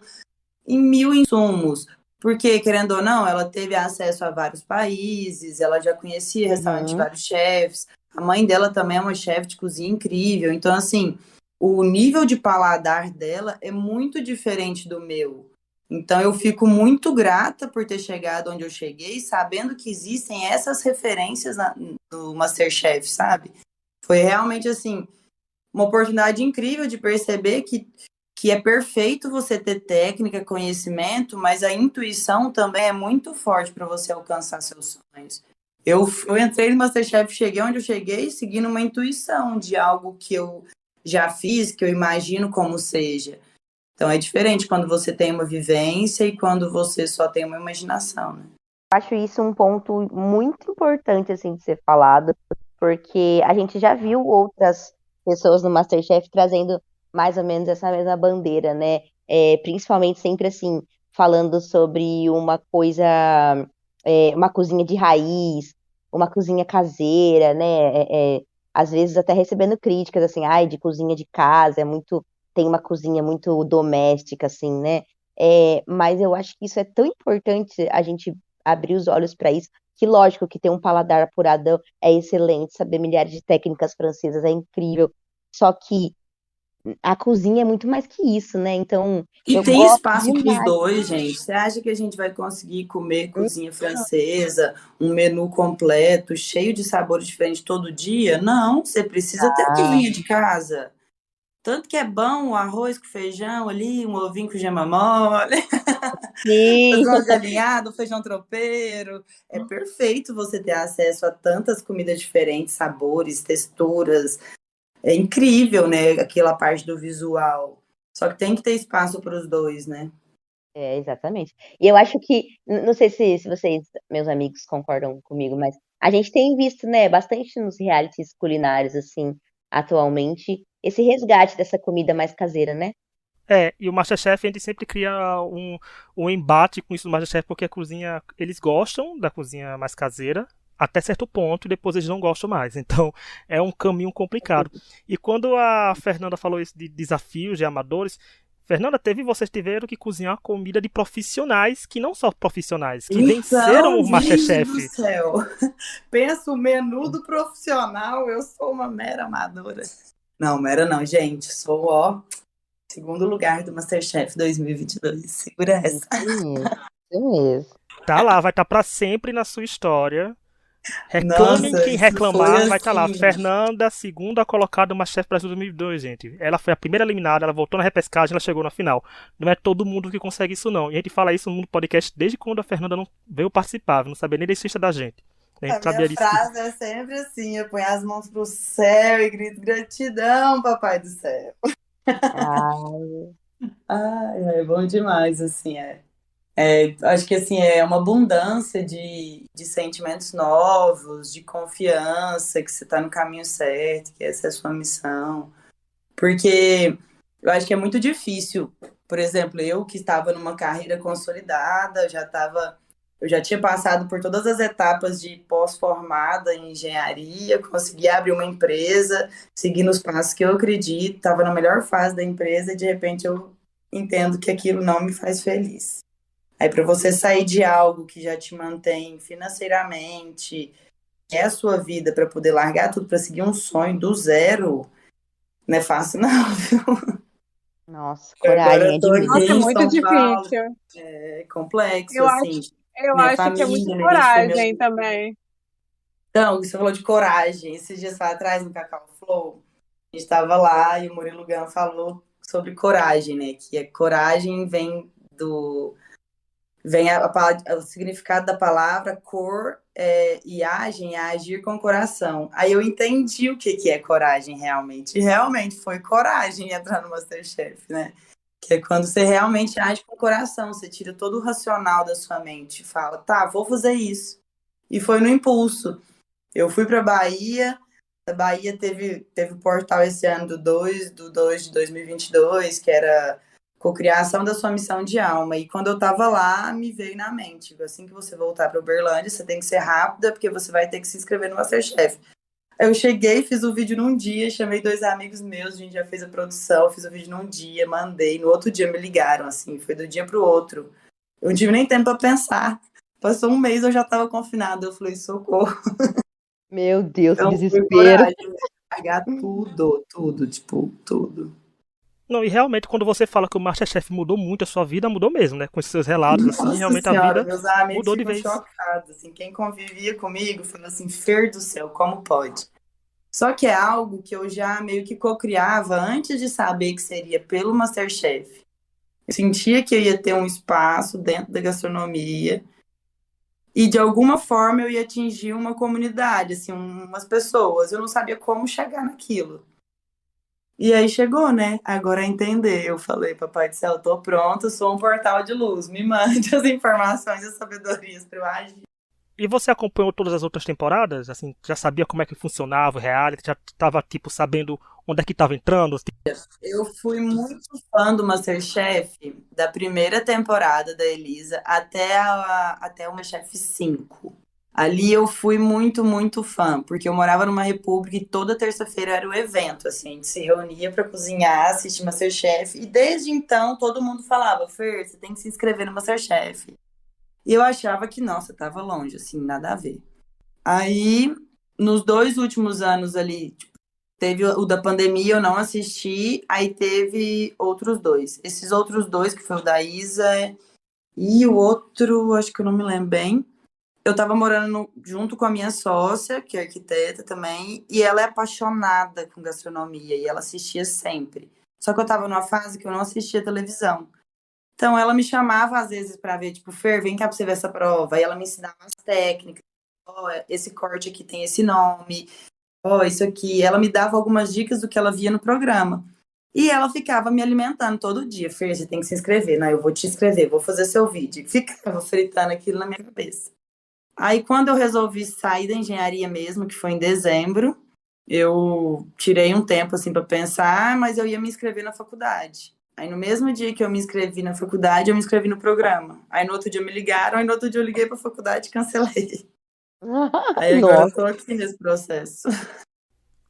em mil insumos, porque, querendo ou não, ela teve acesso a vários países, ela já conhecia restaurante de Uhum. vários chefes, a mãe dela também é uma chefe de cozinha incrível, então, assim, o nível de paladar dela é muito diferente do meu. Então, eu fico muito grata por ter chegado onde eu cheguei, sabendo que existem essas referências no MasterChef, sabe? Foi realmente, assim, uma oportunidade incrível de perceber que é perfeito você ter técnica, conhecimento, mas a intuição também é muito forte para você alcançar seus sonhos. Eu entrei no MasterChef, cheguei onde eu cheguei, seguindo uma intuição de algo que eu já fiz, que eu imagino como seja. Então é diferente quando você tem uma vivência e quando você só tem uma imaginação, né? Acho isso um ponto muito importante assim de ser falado, porque a gente já viu outras pessoas no MasterChef trazendo mais ou menos essa mesma bandeira, né? Principalmente sempre assim, falando sobre uma coisa, uma cozinha de raiz, uma cozinha caseira, né? Às vezes até recebendo críticas assim, ai, de cozinha de casa, tem uma cozinha muito doméstica, assim, né? Mas eu acho que isso é tão importante a gente abrir os olhos para isso, que lógico que ter um paladar apurado é excelente, saber milhares de técnicas francesas é incrível, só que a cozinha é muito mais que isso, né? Então, E eu tem gosto espaço para os demais. dois, gente. Você acha que a gente vai conseguir comer cozinha francesa, um menu completo, cheio de sabores diferentes todo dia? Não, você precisa ter a Ah, cozinha de casa. Tanto que é bom o arroz com feijão ali, um ovinho com gema mole, sim, fazer uma galinhada, um feijão tropeiro. É perfeito você ter acesso a tantas comidas diferentes, sabores, texturas. É incrível, né? Aquela parte do visual. Só que tem que ter espaço para os dois, né? exatamente. E eu acho que, não sei se vocês, meus amigos, concordam comigo, mas a gente tem visto, né, bastante nos realities culinários, assim, atualmente, esse resgate dessa comida mais caseira, né? E o MasterChef a gente sempre cria um embate com isso no MasterChef, porque a cozinha, eles gostam da cozinha mais caseira, até certo ponto, e depois eles não gostam mais. Então é um caminho complicado. E quando a Fernanda falou isso de desafios de amadores, Fernanda, vocês tiveram que cozinhar comida de profissionais, que não são profissionais, que venceram Então, o gente do MasterChef. céu. Pensa o menu do profissional, eu sou uma mera amadora. Não, mera não, gente. Sou, ó, segundo lugar do MasterChef 2022. Segura essa. Isso mesmo, isso mesmo. Tá lá, vai estar para sempre na sua história. Reclamem Nossa, quem isso foi reclamar, vai estar lá. assim. Fernanda, segunda colocada no MasterChef Brasil 2002, gente. Ela foi a primeira eliminada, ela voltou na repescagem, ela chegou na final. Não é todo mundo que consegue isso, não. E a gente fala isso no podcast desde quando a Fernanda não veio participar, não sabia nem da existência da gente. A A gente minha sabia disso que. frase é sempre assim: eu ponho as mãos pro céu e grito gratidão, papai do céu. Ah, Ai, é bom demais, assim, acho que assim é uma abundância de sentimentos novos, de confiança que você está no caminho certo, que essa é a sua missão. Porque eu acho que é muito difícil, por exemplo, eu que estava numa carreira consolidada, eu já tinha passado por todas as etapas de pós-formada em engenharia, consegui abrir uma empresa, seguindo os passos que eu acredito, estava na melhor fase da empresa e de repente eu entendo que aquilo não me faz feliz. Aí, para você sair de algo que já te mantém financeiramente, que é a sua vida, para poder largar tudo, para seguir um sonho do zero, não é fácil, não. Nossa, Agora coragem, eu tô aqui admiro. Nossa, é em muito São Paulo, difícil. é complexo, Eu assim. acho, eu Minha acho que é muito família, no início foi meu. coragem também. Então, você falou de coragem. Esses dias atrás, no Cacau Flow, a gente estava lá e o Murilo Gun falou sobre coragem, né? Que a coragem o significado da palavra cor e agem, é agir com o coração. Aí eu entendi o que é coragem realmente. E realmente foi coragem entrar no MasterChef, né? Que é quando você realmente age com o coração, você tira todo o racional da sua mente e fala, tá, vou fazer isso. E foi no impulso. Eu fui para Bahia, a Bahia teve o portal esse ano do 2 de 2022, que era cocriação da sua missão de alma. E quando eu estava lá, me veio na mente, assim que você voltar para Uberlândia, você tem que ser rápida, porque você vai ter que se inscrever no MasterChef. Eu cheguei, fiz o vídeo num dia, chamei 2 amigos meus, a gente já fez a produção, fiz o vídeo num dia, mandei, no outro dia me ligaram, assim, foi do dia pro outro. Eu não tive nem tempo para pensar. Passou um mês, eu já estava confinada, eu falei, socorro. Meu Deus, que Então, foi desespero. coragem, pagar tudo, tipo, tudo. Não, e realmente quando você fala que o MasterChef mudou muito a sua vida, mudou mesmo, né? Com esses seus relatos, assim, Nossa realmente a Senhora, vida meus amigos mudou de ficam vez. chocados, assim, quem convivia comigo falou assim, Fer do céu, como pode? Só que é algo que eu já meio que cocriava antes de saber que seria pelo MasterChef. Eu sentia que eu ia ter um espaço dentro da gastronomia e de alguma forma eu ia atingir uma comunidade, assim, umas pessoas. Eu não sabia como chegar naquilo. E aí chegou, né? Agora é entender. Eu falei, Papai do Céu, tô pronta, sou um portal de luz. Me mande as informações e as sabedorias para eu agir. E você acompanhou todas as outras temporadas? Assim, já sabia como é que funcionava o reality? Já tava, tipo, sabendo onde é que tava entrando? Eu fui muito fã do MasterChef, da primeira temporada da Elisa até o MasterChef 5. Ali eu fui muito, muito fã, porque eu morava numa república e toda terça-feira era o evento, assim, a gente se reunia para cozinhar, assistir MasterChef, e desde então todo mundo falava, Fer, você tem que se inscrever no MasterChef. E eu achava que, nossa, tava longe, assim, nada a ver. Aí, nos 2 últimos anos ali, tipo, teve o da pandemia, eu não assisti, aí teve outros dois. Esses outros dois, que foi o da Isa e o outro, acho que eu não me lembro bem. Eu tava morando junto com a minha sócia, que é arquiteta também, e ela é apaixonada com gastronomia, e ela assistia sempre. Só que eu tava numa fase que eu não assistia televisão. Então ela me chamava às vezes para ver, tipo, Fer, vem cá pra você ver essa prova. Aí ela me ensinava as técnicas. Ó, esse corte aqui tem esse nome. Ó, isso aqui. Ela me dava algumas dicas do que ela via no programa. E ela ficava me alimentando todo dia. Fer, você tem que se inscrever. Não, eu vou te inscrever, vou fazer seu vídeo. Ficava fritando aquilo na minha cabeça. Aí quando eu resolvi sair da engenharia mesmo, que foi em dezembro, eu tirei um tempo assim para pensar, mas eu ia me inscrever na faculdade. Aí no mesmo dia que eu me inscrevi na faculdade, eu me inscrevi no programa. Aí no outro dia me ligaram, aí no outro dia eu liguei para a faculdade e cancelei. Aí agora eu Nossa, tô aqui nesse processo.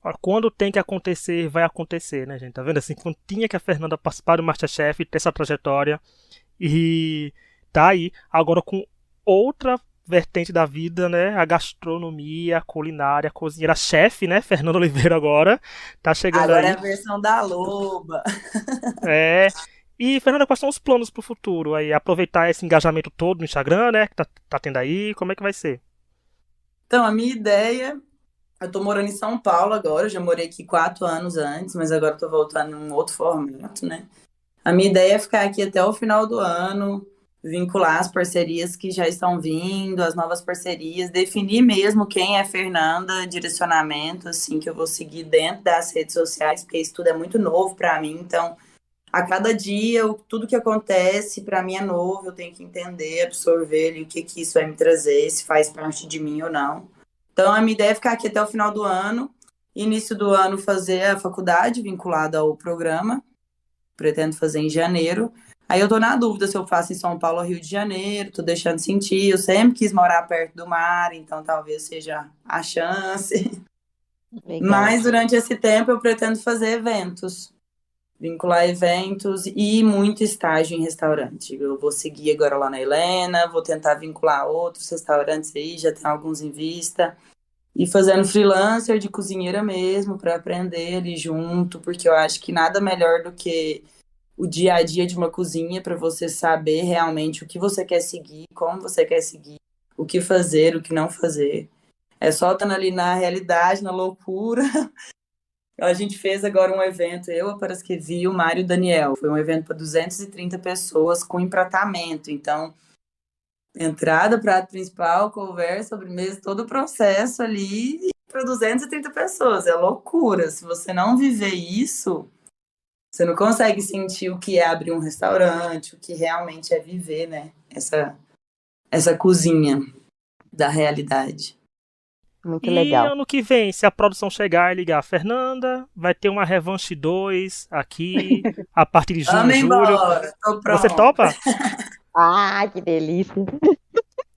Ó, quando tem que acontecer, vai acontecer, né, gente? Tá vendo? Assim, quando tinha que a Fernanda participar do MasterChef, ter essa trajetória, e tá aí, agora com outra vertente da vida, né? A gastronomia, a culinária, a cozinheira, a chefe, né? Fernanda Oliveira agora, tá chegando Agora é aí. a versão da Loba. É. E, Fernanda, quais são os planos pro futuro aí? Aproveitar esse engajamento todo no Instagram, né? Que tá tendo aí, como é que vai ser? Então, a minha ideia, eu tô morando em São Paulo agora, eu já morei aqui 4 anos antes, mas agora eu tô voltando em um outro formato, né? A minha ideia é ficar aqui até o final do ano, vincular as parcerias que já estão vindo, as novas parcerias, definir mesmo quem é Fernanda, direcionamento, assim, que eu vou seguir dentro das redes sociais, porque isso tudo é muito novo para mim, então, a cada dia, tudo que acontece, para mim é novo, eu tenho que entender, absorver ali, o que que isso vai me trazer, se faz parte de mim ou não. Então, a minha ideia é ficar aqui até o final do ano, início do ano fazer a faculdade vinculada ao programa, pretendo fazer em janeiro. Aí eu tô na dúvida se eu faço em São Paulo ou Rio de Janeiro, tô deixando sentir. Eu sempre quis morar perto do mar, então talvez seja a chance. legal. Mas durante esse tempo eu pretendo fazer eventos. vincular eventos e muito estágio em restaurante. Eu vou seguir agora lá na Helena, vou tentar vincular outros restaurantes aí, já tem alguns em vista. E fazendo freelancer de cozinheira mesmo, para aprender ali junto, porque eu acho que nada melhor do que o dia a dia de uma cozinha para você saber realmente o que você quer seguir, como você quer seguir, o que fazer, o que não fazer. É só estando ali na realidade, na loucura. A gente fez agora um evento, eu, a Paraskevi e o Mário e o Daniel. Foi um evento para 230 pessoas com empratamento. Então, entrada, prato principal, conversa, sobremesa, todo o processo ali para 230 pessoas. É loucura. Se você não viver isso, você não consegue sentir o que é abrir um restaurante, o que realmente é viver, né? Essa cozinha da realidade. Muito E legal. ano que vem, se a produção chegar e ligar a Fernanda, vai ter uma Revanche 2 aqui, a partir de junho, Vamos julho. embora, tô Você pronto. topa? Ah, que delícia.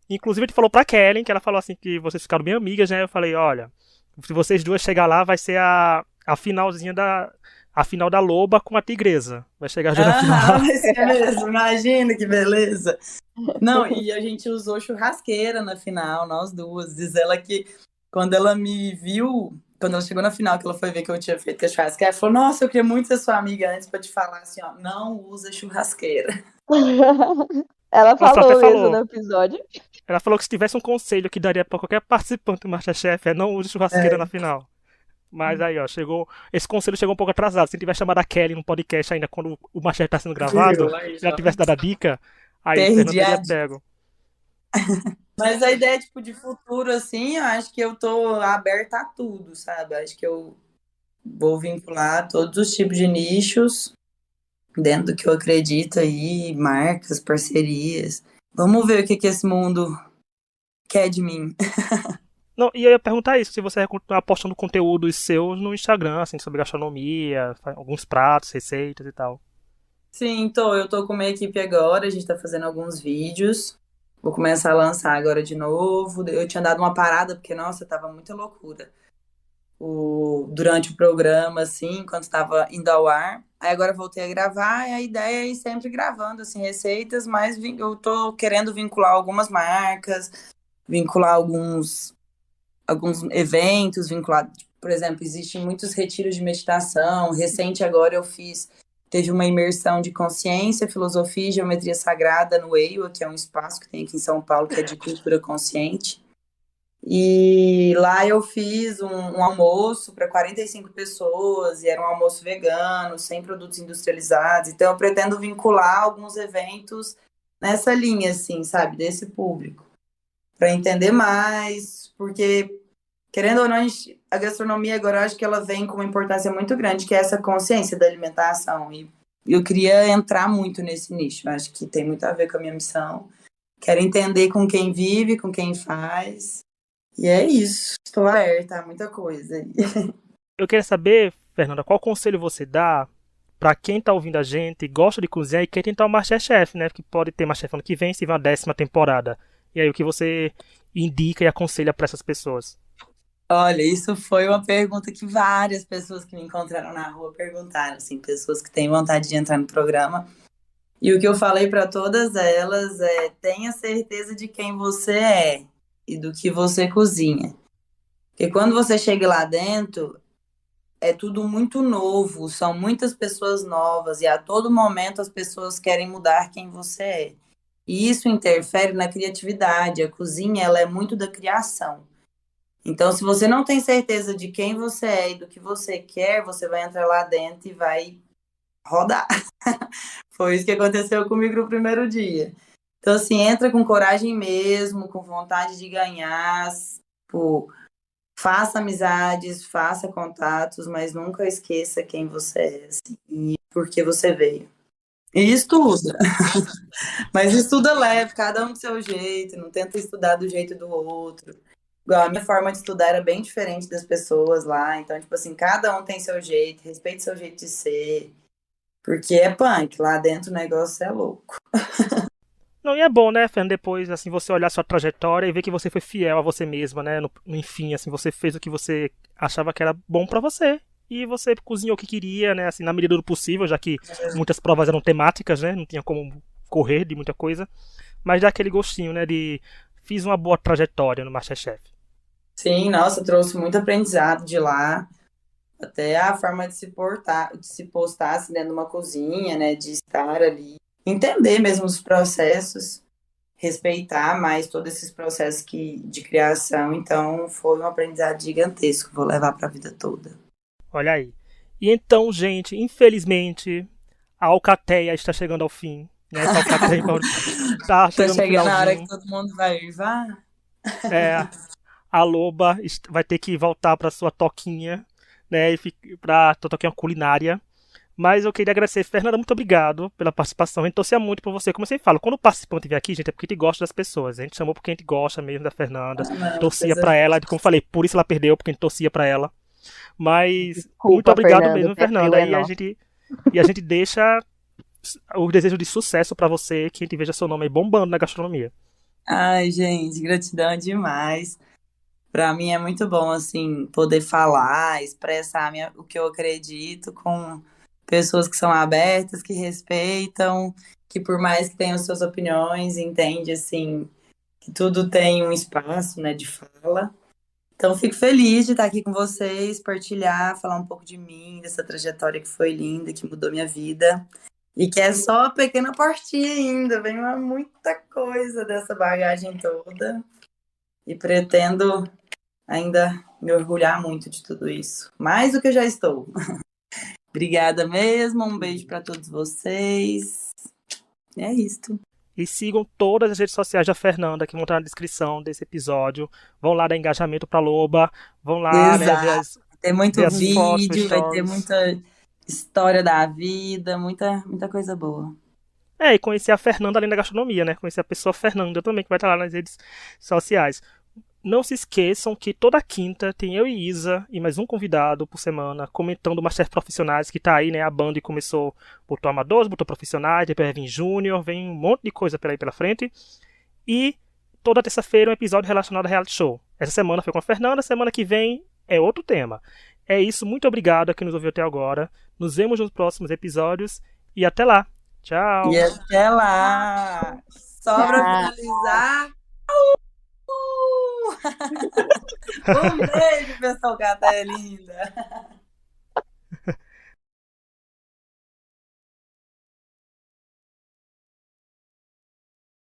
Inclusive, a gente falou pra Kellen, que ela falou assim que vocês ficaram bem amigas, né? Eu falei, olha, se vocês duas chegar lá, vai ser a finalzinha a final da loba com a tigresa. Vai chegar já na final. Vai ser mesmo, imagina que beleza. Não, e a gente usou churrasqueira na final, nós duas. Diz ela que quando ela me viu, quando ela chegou na final, que ela foi ver que eu tinha feito com a churrasqueira, ela falou, nossa, eu queria muito ser sua amiga antes pra te falar assim, ó, não usa churrasqueira. Ela Nossa, ela falou até mesmo falou. no episódio. Ela falou que se tivesse um conselho que daria pra qualquer participante do MasterChef é não use churrasqueira na final. Mas aí, ó, chegou. Esse conselho chegou um pouco atrasado. Se ele tivesse chamado a Kelly no podcast ainda quando o Masterchef tá sendo gravado, Aí, se ela tivesse dado a dica, aí o Fernando perdi teria a dica. pego. Mas a ideia, tipo, de futuro, assim, eu acho que eu tô aberta a tudo, sabe? Eu acho que eu vou vincular todos os tipos de nichos dentro do que eu acredito aí, marcas, parcerias. Vamos ver o que esse mundo quer de mim. Não, e eu ia perguntar isso, se você vai continuar postando conteúdos seus no Instagram, assim, sobre gastronomia, alguns pratos, receitas e tal. Sim, então, eu tô com uma equipe agora, a gente tá fazendo alguns vídeos. Vou começar a lançar agora de novo. Eu tinha dado uma parada, porque, nossa, tava muita loucura. Durante o programa, assim, enquanto estava indo ao ar. Aí agora eu voltei a gravar, e a ideia é ir sempre gravando, assim, receitas, mas eu tô querendo vincular algumas marcas, vincular alguns eventos, vincular, por exemplo, existem muitos retiros de meditação. Recente agora teve uma imersão de consciência, filosofia e geometria sagrada no EIWA, que é um espaço que tem aqui em São Paulo, que é de cultura consciente. E lá eu fiz um almoço para 45 pessoas, e era um almoço vegano, sem produtos industrializados. Então eu pretendo vincular alguns eventos nessa linha, assim, sabe, desse público, para entender mais, porque, querendo ou não, a gastronomia agora eu acho que ela vem com uma importância muito grande, que é essa consciência da alimentação. E eu queria entrar muito nesse nicho, eu acho que tem muito a ver com a minha missão. Quero entender com quem vive, com quem faz. E é isso, estou aberta a muita coisa. Eu queria saber, Fernanda, qual conselho você dá pra quem tá ouvindo a gente, gosta de cozinhar e quer tentar o Masterchef, né? Que pode ter Masterchef ano que vem, se tiver uma 10ª temporada. E aí, o que você indica e aconselha pra essas pessoas? Olha, isso foi uma pergunta que várias pessoas que me encontraram na rua perguntaram, assim, pessoas que têm vontade de entrar no programa. E o que eu falei para todas elas é: tenha certeza de quem você é e do que você cozinha. Porque quando você chega lá dentro, é tudo muito novo, são muitas pessoas novas, e a todo momento as pessoas querem mudar quem você é. E isso interfere na criatividade. A cozinha, ela é muito da criação. Então, se você não tem certeza de quem você é e do que você quer, você vai entrar lá dentro e vai rodar. Foi isso que aconteceu comigo no primeiro dia. Então, assim, entra com coragem mesmo, com vontade de ganhar, tipo, faça amizades, faça contatos, mas nunca esqueça quem você é, assim, e por que você veio. E estuda. Mas estuda leve, cada um do seu jeito, não tenta estudar do jeito do outro. Igual a minha forma de estudar era bem diferente das pessoas lá, então, tipo assim, cada um tem seu jeito, respeite seu jeito de ser, porque é punk, lá dentro o negócio é louco. Não, e é bom, né, Fernanda, depois, assim, você olhar sua trajetória e ver que você foi fiel a você mesma, né? Enfim, assim, você fez o que você achava que era bom pra você. e você cozinhou o que queria, né? Assim, na medida do possível, já que muitas provas eram temáticas, né? Não tinha como correr de muita coisa. Mas dá aquele gostinho, né? De fiz uma boa trajetória no MasterChef. Sim, nossa, trouxe muito aprendizado de lá. Até a forma de se postar assim, dentro de uma cozinha, né? De estar ali. Entender mesmo os processos, respeitar mais todos esses processos de criação. Então, foi um aprendizado gigantesco. Vou levar para a vida toda. Olha aí. E então, gente, infelizmente, a Alcateia está chegando ao fim. Né? Essa Alcateia tá Tá chegando no chegando a hora que finalzinho. todo mundo vai vá. É, a Loba vai ter que voltar para sua toquinha, né? E para sua toquinha culinária. Mas eu queria agradecer, Fernanda, muito obrigado pela participação. A gente torcia muito por você. Como eu sempre falo, quando o participante vier aqui, gente, é porque a gente gosta das pessoas. A gente chamou porque a gente gosta mesmo da Fernanda. Não, Torcia coisa pra ela. Como eu falei, por isso ela perdeu, porque a gente torcia pra ela. Mas muito Desculpa, obrigado Fernando, mesmo, o pé frio Fernanda. é nosso. E a gente deixa o desejo de sucesso pra você, que a gente veja seu nome aí bombando na gastronomia. Ai, gente, gratidão demais. Para mim é muito bom, assim, poder falar, expressar o que eu acredito com pessoas que são abertas, que respeitam, que por mais que tenham suas opiniões, entende, assim, que tudo tem um espaço, né, de fala. Então, fico feliz de estar aqui com vocês, partilhar, falar um pouco de mim, dessa trajetória que foi linda, que mudou minha vida. E que é só a pequena portinha ainda, vem muita coisa dessa bagagem toda. E pretendo ainda me orgulhar muito de tudo isso. Mais do que eu já estou. Obrigada mesmo, um beijo para todos vocês. É isso. E sigam todas as redes sociais da Fernanda, que vão estar na descrição desse episódio. Vão lá dar engajamento pra Loba. Vão lá, né, Exato. Vai ter muito ver as fotos, vídeo, vai ter stories. muita história da vida, muita coisa boa. E conhecer a Fernanda além da gastronomia, né? Conhecer a pessoa Fernanda também, que vai estar lá nas redes sociais. Não se esqueçam que toda quinta tem eu e Isa e mais um convidado por semana comentando Masterchef Profissionais, que tá aí, né? A Band começou, botou amadores, botou profissionais, depois vai vir Júnior, vem um monte de coisa pela frente. E toda terça-feira um episódio relacionado a reality show. Essa semana foi com a Fernanda, semana que vem é outro tema. É isso, muito obrigado a quem nos ouviu até agora. Nos vemos nos próximos episódios e até lá. Tchau! E até lá! Só para Tchau. finalizar. Um beijo, pessoal, gata é linda.